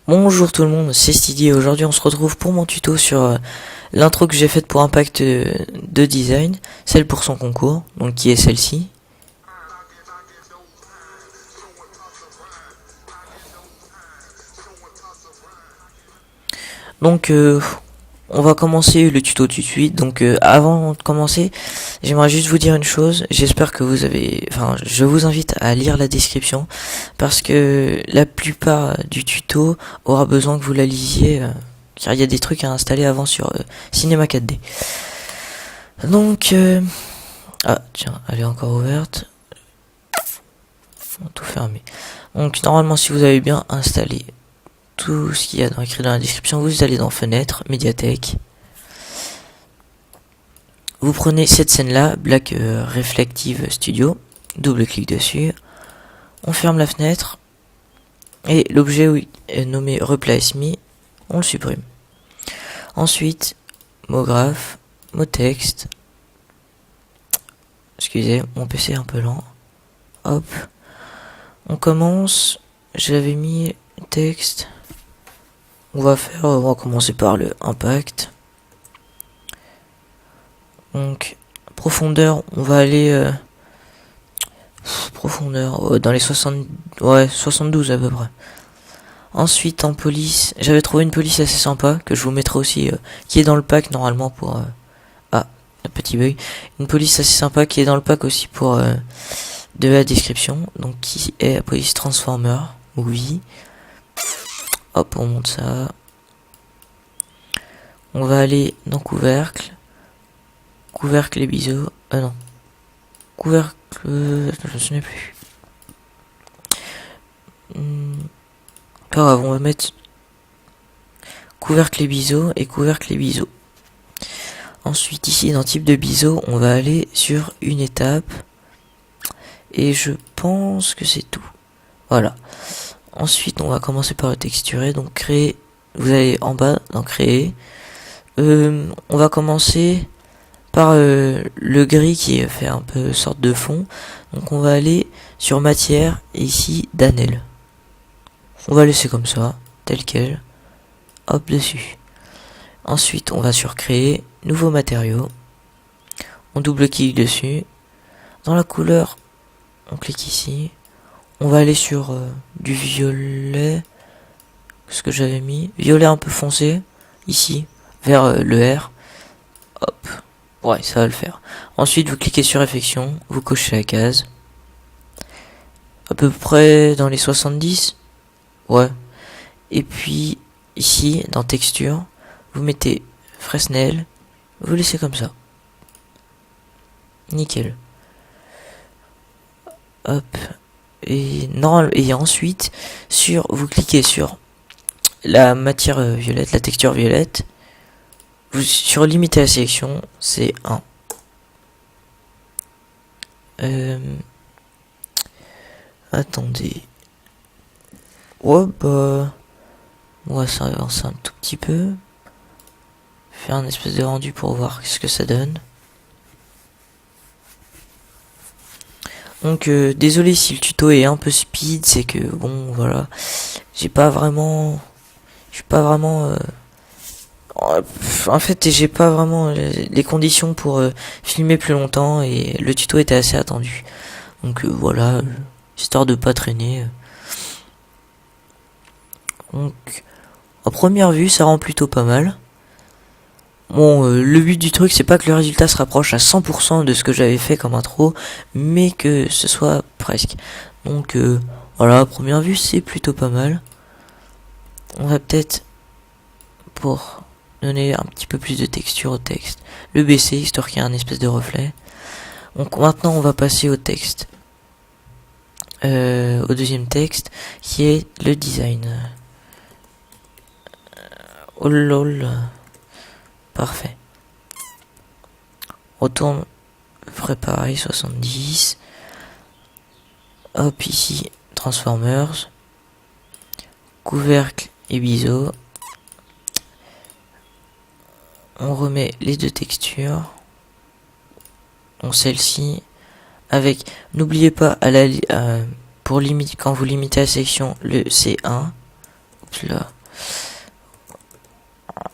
Bonjour tout le monde, c'est Stidi et aujourd'hui on se retrouve pour mon tuto sur l'intro que j'ai faite pour Impact de Design, celle pour son concours, donc qui est celle-ci. Donc on va commencer le tuto tout de suite. Donc avant de commencer, j'aimerais juste vous dire une chose. J'espère que vous avez... Enfin, je vous invite à lire la description parce que la plupart du tuto aura besoin que vous la lisiez car il y a des trucs à installer avant sur Cinema 4D. Donc... Ah tiens, elle est encore ouverte. On va tout fermer. Donc normalement si vous avez bien installé tout ce qu'il y a écrit dans la description, vous allez dans Fenêtre, Médiathèque. Vous prenez cette scène-là, Black Reflective Studio, double-clic dessus. On ferme la fenêtre. Et l'objet est nommé Replace Me, on le supprime. Ensuite, mot graphe, mot texte. Excusez, mon PC est un peu lent. Hop. On commence. J'avais mis texte. On va commencer par le impact. Donc profondeur, on va aller profondeur dans les 72 à peu près. Ensuite en police, j'avais trouvé une police assez sympa que je vous mettrai aussi qui est dans le pack normalement pour un petit bug. Une police assez sympa qui est dans le pack aussi pour de la description, donc qui est la police Transformer. Oui. Hop, on monte ça. On va aller dans couvercle. Couvercle et biseaux. Non. Couvercle. Je ne sais plus. Pas grave, on va mettre couvercle et biseaux et couvercle et biseaux. Ensuite, ici, dans type de biseau, on va aller sur une étape. Et je pense que c'est tout. Voilà. Ensuite, on va commencer par le texturer. Donc, créer. Vous allez en bas dans créer. On va commencer par le gris qui fait un peu sorte de fond. Donc, on va aller sur matière et ici Danel. On va laisser comme ça, tel quel. Hop dessus. Ensuite, on va sur créer, nouveau matériau. On double-clique dessus. Dans la couleur, on clique ici. On va aller sur du violet. Ce que j'avais mis. Violet un peu foncé. Ici. Vers le R. Hop. Ouais, ça va le faire. Ensuite, vous cliquez sur Effection. Vous cochez la case. À peu près dans les 70. Ouais. Et puis, ici, dans Texture, vous mettez Fresnel. Vous laissez comme ça. Nickel. Hop. Et ensuite, vous cliquez sur la matière violette, la texture violette. Sur limiter la sélection, c'est 1. Attendez. Ouais, bah. On va s'avancer un tout petit peu. Faire un espèce de rendu pour voir ce que ça donne. Donc désolé si le tuto est un peu speed, c'est que bon voilà, je suis pas vraiment en fait j'ai pas vraiment les conditions pour filmer plus longtemps et le tuto était assez attendu. Donc voilà, histoire de pas traîner. Donc à première vue ça rend plutôt pas mal. Bon, le but du truc, c'est pas que le résultat se rapproche à 100% de ce que j'avais fait comme intro, mais que ce soit presque. Donc, voilà, à première vue, c'est plutôt pas mal. On va peut-être, pour donner un petit peu plus de texture au texte, le baisser, histoire qu'il y ait un espèce de reflet. Donc, maintenant, on va passer au texte. Au deuxième texte, qui est le design. Oh lol. Parfait. Retourne, préparer 70. Hop, ici, Transformers. Couvercle et biseau. On remet les deux textures. Donc celle-ci, avec, n'oubliez pas à la pour limite, quand vous limitez la section, le C1. Oups là.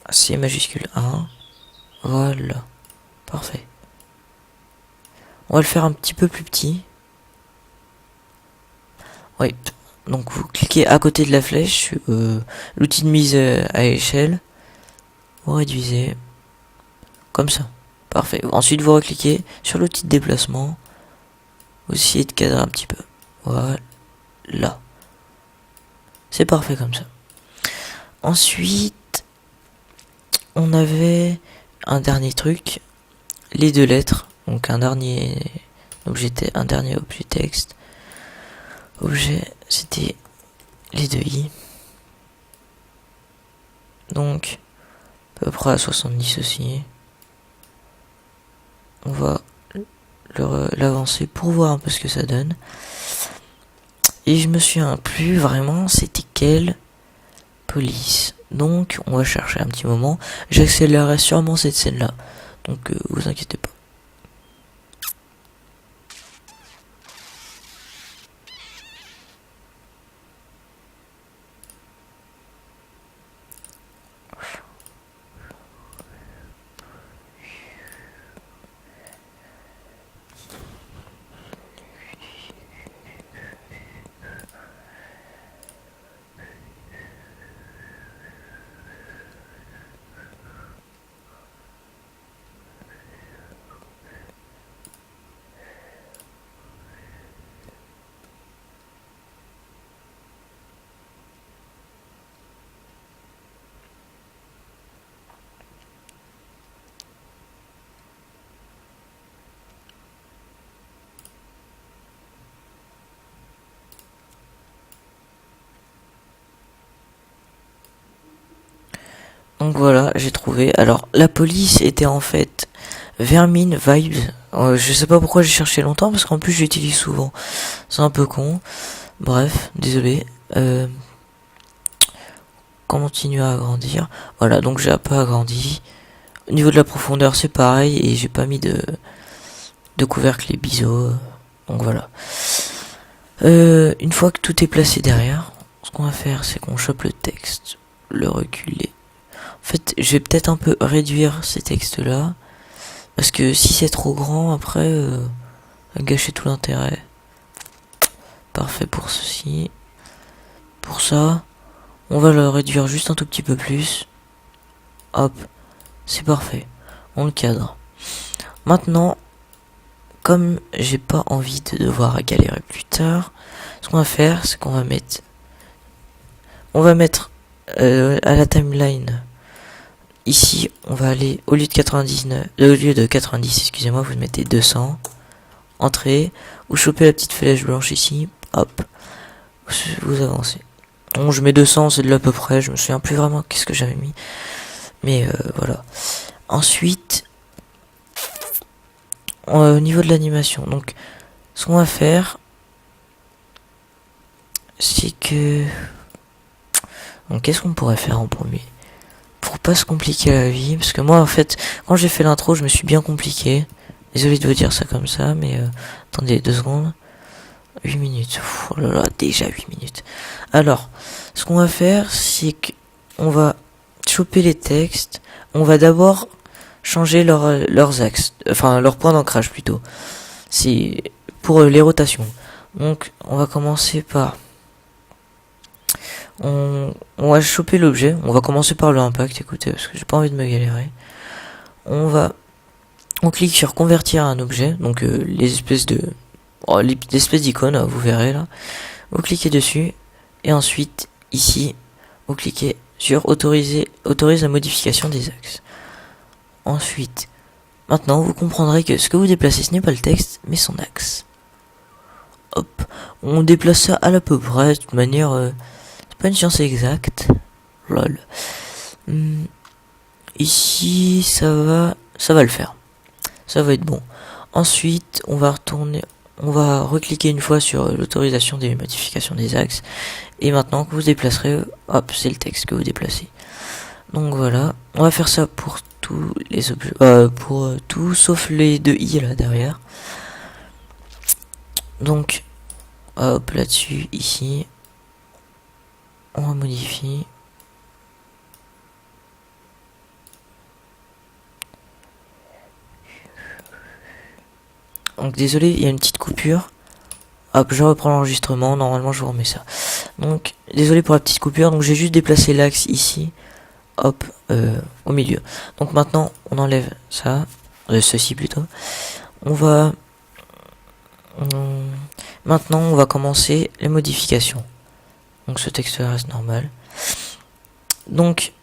C majuscule 1. Voilà. Parfait. On va le faire un petit peu plus petit. Oui. Donc vous cliquez à côté de la flèche, l'outil de mise à échelle. Vous réduisez. Comme ça. Parfait. Ensuite vous recliquez sur l'outil de déplacement. Vous essayez de cadrer un petit peu. Voilà. C'est parfait comme ça. Ensuite, on avait un dernier truc. Les deux lettres. Donc un dernier objet texte. Objet, c'était les deux i. Donc, à peu près à 70 aussi. On va l'avancer pour voir un peu ce que ça donne. Et je me souviens plus vraiment c'était quelle police. Donc, on va chercher un petit moment. J'accélérerai sûrement cette scène-là. Donc, vous inquiétez pas. Donc voilà, j'ai trouvé. Alors, la police était en fait Vermin Vibes. Je sais pas pourquoi j'ai cherché longtemps, parce qu'en plus j'utilise souvent. C'est un peu con. Bref, désolé. Continue à agrandir. Voilà, donc j'ai un peu agrandi. Au niveau de la profondeur, c'est pareil. Et j'ai pas mis de couvercle et biseaux. Donc voilà. Une fois que tout est placé derrière, ce qu'on va faire, c'est qu'on chope le texte, le reculer. En fait, je vais peut-être un peu réduire ces textes-là. Parce que si c'est trop grand, après, ça va gâcher tout l'intérêt. Parfait pour ceci. Pour ça, on va le réduire juste un tout petit peu plus. Hop, c'est parfait. On le cadre. Maintenant, comme j'ai pas envie de devoir galérer plus tard, ce qu'on va faire, c'est qu'on va mettre... On va mettre à la timeline... Ici, on va aller, au lieu de 99, au lieu de 90, excusez-moi, vous mettez 200. Entrée, vous chopez la petite flèche blanche ici, hop, vous avancez. Bon, je mets 200, c'est de l'à peu près, je me souviens plus vraiment qu'est-ce que j'avais mis. Mais voilà. Ensuite, au niveau de l'animation, donc, ce qu'on va faire, c'est que... Donc, qu'est-ce qu'on pourrait faire en premier ? Pour pas se compliquer la vie, parce que moi en fait quand j'ai fait l'intro je me suis bien compliqué, désolé de vous dire ça comme ça, mais attendez 2 secondes, 8 minutes, oh là là, déjà 8 minutes. Alors ce qu'on va faire, c'est qu'on va choper les textes, on va d'abord changer leurs axes, enfin leur point d'ancrage plutôt, c'est pour les rotations. Donc on va commencer par on va choper l'objet, on va commencer par le impact, écoutez, parce que j'ai pas envie de me galérer. On clique sur convertir un objet, donc les espèces d'icônes, vous verrez là. Vous cliquez dessus, et ensuite, ici, vous cliquez sur autorise la modification des axes. Ensuite, maintenant, vous comprendrez que ce que vous déplacez, ce n'est pas le texte, mais son axe. Hop, on déplace ça à l'à peu près, de toute manière... pas une science exacte. Lol. Ici, ça va le faire. Ça va être bon. Ensuite, on va recliquer une fois sur l'autorisation des modifications des axes. Et maintenant que vous déplacerez, hop, c'est le texte que vous déplacez. Donc voilà. On va faire ça pour tous les objets. Pour tout sauf les deux i là derrière. Donc, hop, là-dessus, ici, on modifie. Donc désolé, il y a une petite coupure. Hop, je reprends l'enregistrement. Normalement, je vous remets ça. Donc, désolé pour la petite coupure. Donc, j'ai juste déplacé l'axe ici. Hop, au milieu. Donc maintenant, on enlève ça. Ceci plutôt. On va... maintenant, on va commencer les modifications. Donc, ce texte reste normal. Donc,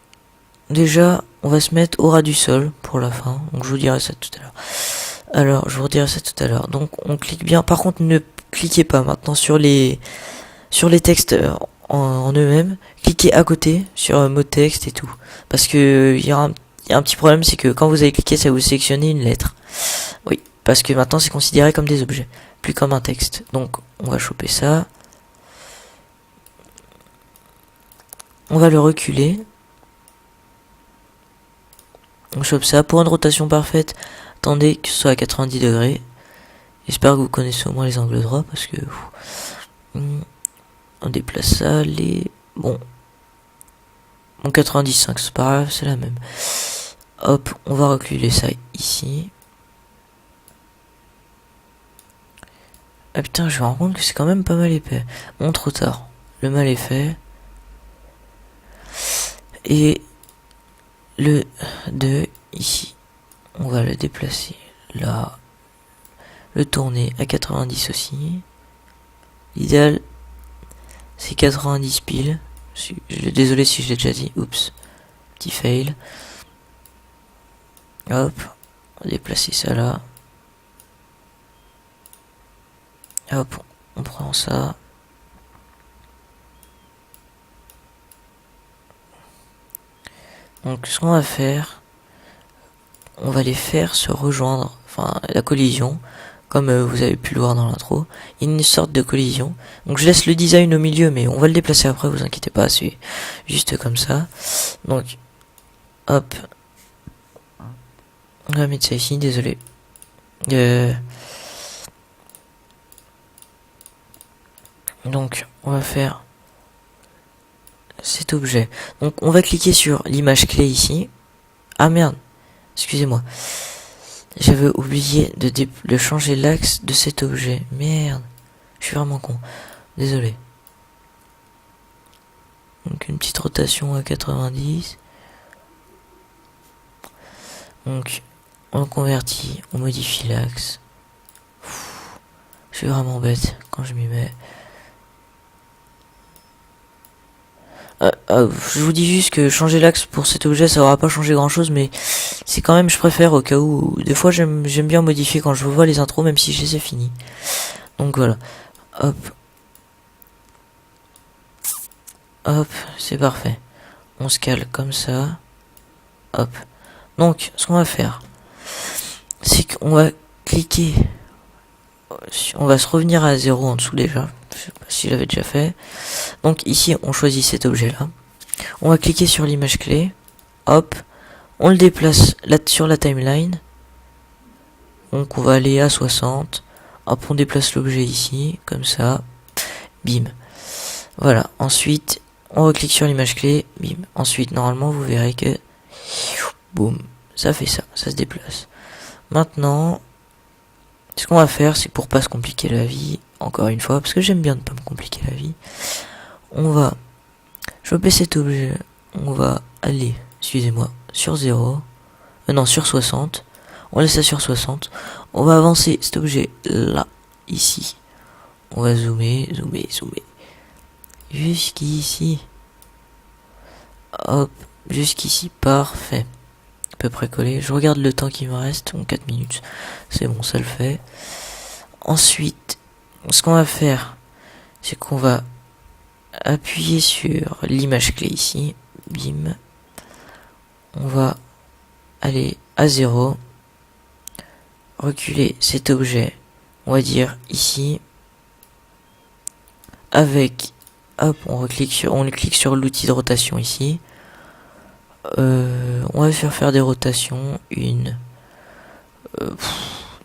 déjà, on va se mettre au ras du sol pour la fin. Donc, je vous dirai ça tout à l'heure. Alors, je vous redirai ça tout à l'heure. Donc, on clique bien. Par contre, ne cliquez pas maintenant sur les textes en eux-mêmes. Cliquez à côté sur mot texte et tout. Parce que il y a un petit problème, c'est que quand vous avez cliqué, ça vous sélectionne une lettre. Oui, parce que maintenant, c'est considéré comme des objets, plus comme un texte. Donc, on va choper ça. On va le reculer. On chope ça. Pour une rotation parfaite, attendez que ce soit à 90 degrés. J'espère que vous connaissez au moins les angles droits, parce que... on déplace ça, Bon, 95, c'est pas grave, c'est la même. Hop, on va reculer ça ici. Ah putain, je me rends compte que c'est quand même pas mal épais. Bon, trop tard. Le mal est fait. Et le 2 ici. On va le déplacer là. Le tourner à 90 aussi. L'idéal, c'est 90 piles. Désolé si je l'ai déjà dit. Oups. Petit fail. Hop. On va déplacer ça là. Hop. On prend ça. Donc ce qu'on va faire, on va les faire se rejoindre, enfin la collision, comme vous avez pu le voir dans l'intro, il y a une sorte de collision. Donc je laisse le design au milieu, mais on va le déplacer après, vous inquiétez pas, c'est juste comme ça. Donc, hop, on va mettre ça ici, désolé. Donc on va faire cet objet. Donc on va cliquer sur l'image clé ici. Ah merde, excusez-moi. J'avais oublié de changer l'axe de cet objet. Merde, je suis vraiment con. Désolé. Donc une petite rotation à 90. Donc on convertit, on modifie l'axe. Je suis vraiment bête quand je m'y mets. Je vous dis juste que changer l'axe pour cet objet, ça aura pas changé grand chose, mais c'est quand même, je préfère au cas où, des fois j'aime bien modifier quand je vois les intros, même si je les ai finis. Donc voilà, hop, hop, c'est parfait. On se cale comme ça, hop. Donc, ce qu'on va faire, c'est qu'on va cliquer, on va se revenir à 0 en dessous déjà, je sais pas si j'avais déjà fait. Donc ici, on choisit cet objet-là. On va cliquer sur l'image clé. Hop. On le déplace là sur la timeline. Donc on va aller à 60. Hop, on déplace l'objet ici. Comme ça. Bim. Voilà. Ensuite, on reclique sur l'image clé. Bim. Ensuite, normalement, vous verrez que... boum. Ça fait ça. Ça se déplace. Maintenant, ce qu'on va faire, c'est pour pas se compliquer la vie. Encore une fois, parce que j'aime bien ne pas me compliquer la vie. On va choper cet objet. On va aller, excusez-moi, sur 0. Non, sur 60. On laisse ça sur 60. On va avancer cet objet là, ici. On va zoomer. Jusqu'ici. Hop, jusqu'ici, parfait. À peu près collé. Je regarde le temps qui me reste. 4 minutes. C'est bon, ça le fait. Ensuite, ce qu'on va faire, c'est qu'on va appuyer sur l'image clé ici. Bim. On va aller à 0. Reculer cet objet, on va dire ici, avec, hop, on clique sur l'outil de rotation ici. On va faire des rotations, 1,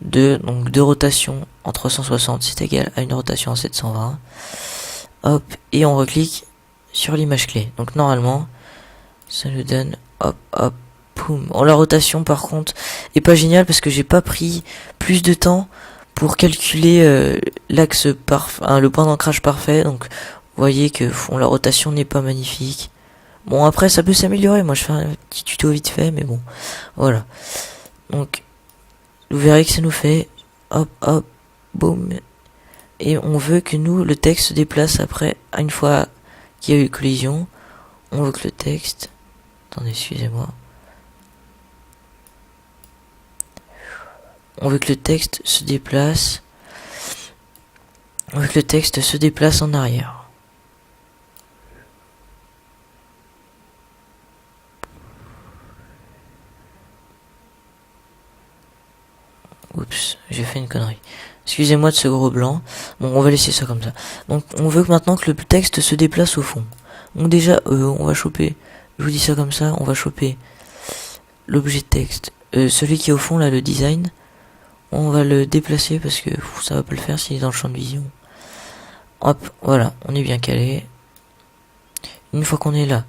2, donc 2 rotations en 360, c'est égal à une rotation en 720. Hop, et on reclique sur l'image clé. Donc normalement, ça nous donne, hop, hop, boum. Oh, la rotation par contre est pas géniale parce que j'ai pas pris plus de temps pour calculer l'axe parfait, le point d'ancrage parfait. Donc vous voyez que la rotation n'est pas magnifique. Bon, après ça peut s'améliorer, moi je fais un petit tuto vite fait, mais bon, voilà. Donc vous verrez que ça nous fait hop hop boum, et on veut que nous le texte se déplace après, une fois qu'il y a eu collision. On veut que le texte, attendez, excusez-moi, on veut que le texte se déplace, en arrière. Oups, j'ai fait une connerie. Excusez-moi de ce gros blanc. Bon, on va laisser ça comme ça. Donc, on veut maintenant que le texte se déplace au fond. Donc déjà, on va choper, je vous dis ça comme ça, on va choper l'objet texte. Celui qui est au fond, là, le design, on va le déplacer parce que ça va pas le faire s'il est dans le champ de vision. Hop, voilà, on est bien calé. Une fois qu'on est là,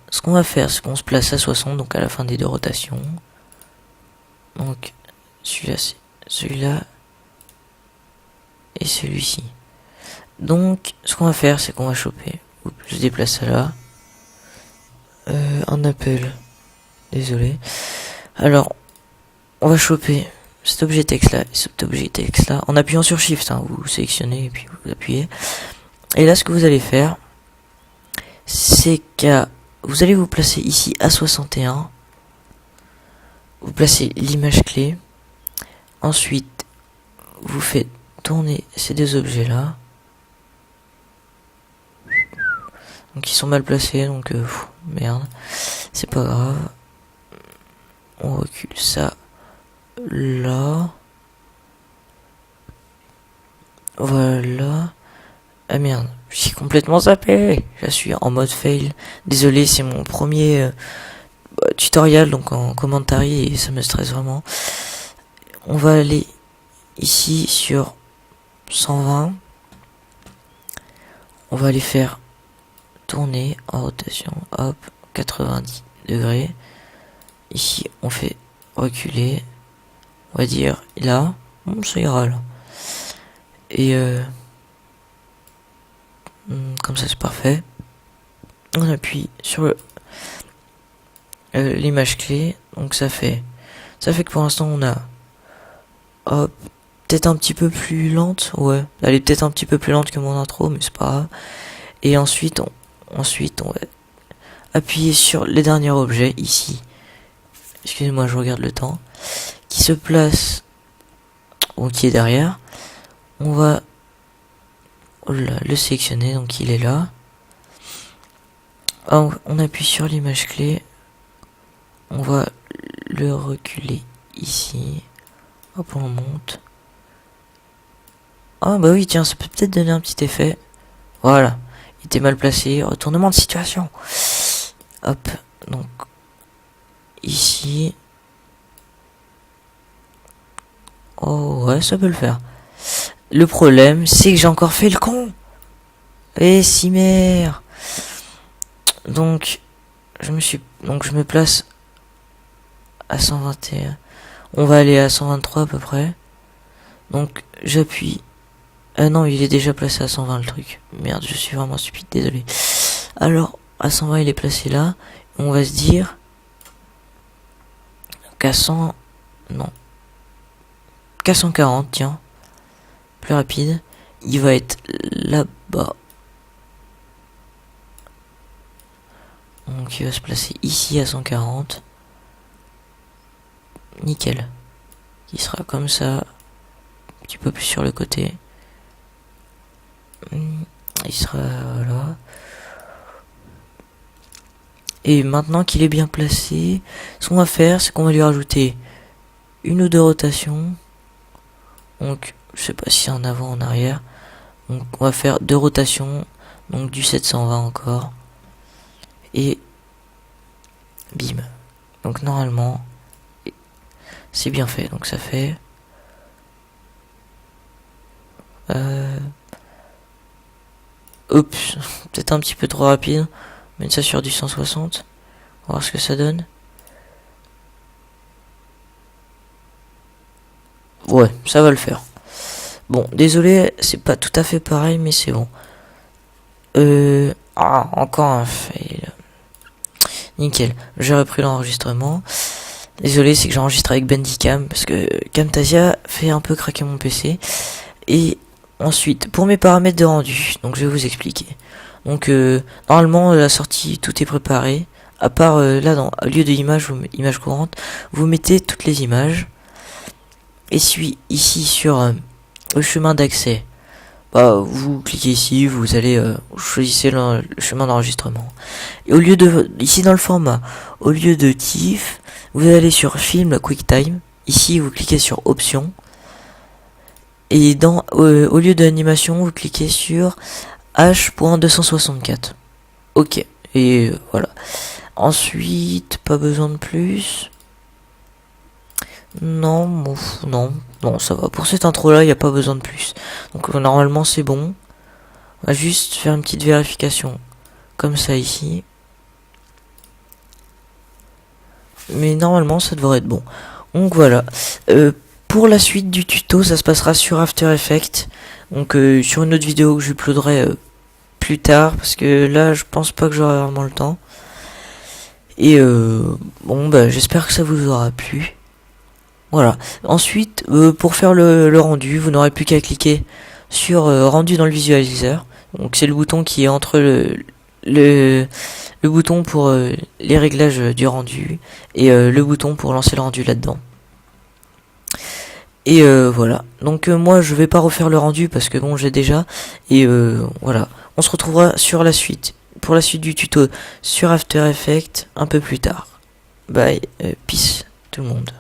ce qu'on va faire, c'est qu'on se place à 60, donc à la fin des 2 rotations. Donc, celui-là et celui-ci. Donc, ce qu'on va faire, c'est qu'on va choper. Oups, je déplace ça là. Un appel. Désolé. Alors, on va choper cet objet texte là et cet objet texte là en appuyant sur Shift. Vous sélectionnez et puis vous appuyez. Et là, ce que vous allez faire, c'est que vous allez vous placer ici à 61. Vous placez l'image clé. Ensuite, vous faites tourner ces 2 objets là. Donc ils sont mal placés, donc merde. C'est pas grave. On recule ça là. Voilà. Ah merde, j'ai complètement zappé. Je suis en mode fail. Désolé, c'est mon premier tutoriel, donc en commentaire, et ça me stresse vraiment. On va aller ici sur 120. On va aller faire tourner en rotation, hop, 90 degrés. Ici, on fait reculer. On va dire là, ça ira là. Et comme ça, c'est parfait. On appuie sur l'image clé. Donc ça fait que pour l'instant, on a hop, peut-être un petit peu plus lente. Ouais, elle est peut-être un petit peu plus lente que mon intro, mais c'est pas grave. Et ensuite, on va appuyer sur les derniers objets ici. Excusez-moi, je regarde le temps. Qui se place, ou qui est derrière. On va le sélectionner, donc il est là. On appuie sur l'image clé. On va le reculer ici. Hop, on monte. Ah bah oui, tiens, ça peut peut-être donner un petit effet. Voilà. Il était mal placé. Retournement de situation. Hop. Donc, ici. Oh ouais, ça peut le faire. Le problème, c'est que j'ai encore fait le con. Et si merde. Donc, je me place à 121. On va aller à 123 à peu près. Donc, j'appuie. Ah non, il est déjà placé à 120 le truc. Merde, je suis vraiment stupide, désolé. Alors, à 120, il est placé là. On va se dire qu'à 100... Non. Qu'à 140, tiens. Plus rapide. Il va être là-bas. Donc, il va se placer ici à 140. Nickel. Il sera comme ça. Un petit peu plus sur le côté. Il sera là. Et maintenant qu'il est bien placé, ce qu'on va faire, c'est qu'on va lui rajouter une ou deux rotations. Donc, je sais pas si en avant ou en arrière. Donc, on va faire 2 rotations. Donc, du 720 encore. Et bim. Donc, normalement, c'est bien fait. Donc, ça fait Oups, peut-être un petit peu trop rapide. Mettre ça sur du 160. On va voir ce que ça donne. Ouais, ça va le faire. Bon, désolé, c'est pas tout à fait pareil, mais c'est bon. Ah, encore un fail. Nickel, j'ai repris l'enregistrement. Désolé, c'est que j'enregistre avec Bandicam, parce que Camtasia fait un peu craquer mon PC. Et ensuite, pour mes paramètres de rendu, donc je vais vous expliquer. Donc, normalement, la sortie, tout est préparé. À part, là, au lieu de image courante, vous mettez toutes les images. Et ici sur le chemin d'accès, bah, vous cliquez ici, vous allez vous choisissez le chemin d'enregistrement. Et au lieu de ici dans le format, au lieu de TIFF, vous allez sur Film QuickTime. Ici, vous cliquez sur Options. Et au lieu d'animation, vous cliquez sur H.264. Ok. Et voilà. Ensuite, pas besoin de plus. Non, non, ça va. Pour cette intro-là, il n'y a pas besoin de plus. Donc normalement, c'est bon. On va juste faire une petite vérification. Comme ça ici. Mais normalement, ça devrait être bon. Donc voilà. Pour la suite du tuto, ça se passera sur After Effects. Donc sur une autre vidéo que j'uploaderai plus tard. Parce que là, je pense pas que j'aurai vraiment le temps. Et bon, bah j'espère que ça vous aura plu. Voilà. Ensuite, pour faire le rendu, vous n'aurez plus qu'à cliquer sur rendu dans le visualiseur. Donc c'est le bouton qui est entre le bouton pour les réglages du rendu et le bouton pour lancer le rendu là-dedans. Et voilà. Donc moi je vais pas refaire le rendu parce que bon j'ai déjà. Et voilà. On se retrouvera sur la suite. Pour la suite du tuto sur After Effects un peu plus tard. Bye. Peace tout le monde.